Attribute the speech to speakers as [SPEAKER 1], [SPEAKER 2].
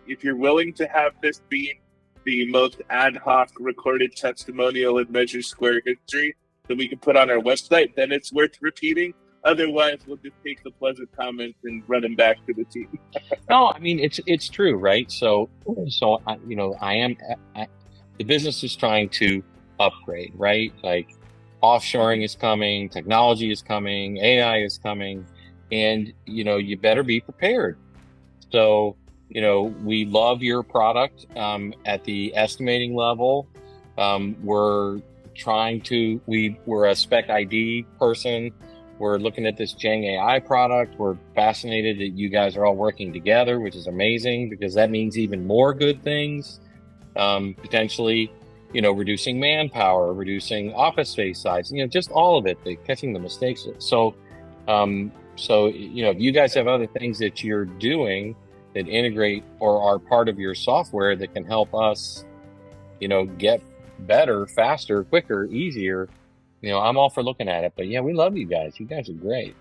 [SPEAKER 1] if you're willing to have this be the most ad hoc recorded testimonial in Measure Square history that we can put on our website, then it's worth repeating. Otherwise, we'll just take the pleasant comments and run them back to the team.
[SPEAKER 2] No, I mean, it's true, right? The business is trying to upgrade, right? Like offshoring is coming, technology is coming, AI is coming, and, you better be prepared. So, we love your product at the estimating level. We're a spec ID person. We're looking at this Jang AI product. We're fascinated that you guys are all working together, which is amazing because that means even more good things. Potentially, reducing manpower, reducing office space size, just all of it, catching the mistakes. So, if you guys have other things that you're doing that integrate or are part of your software that can help us, get better, faster, quicker, easier, I'm all for looking at it. But yeah, we love you guys. You guys are great.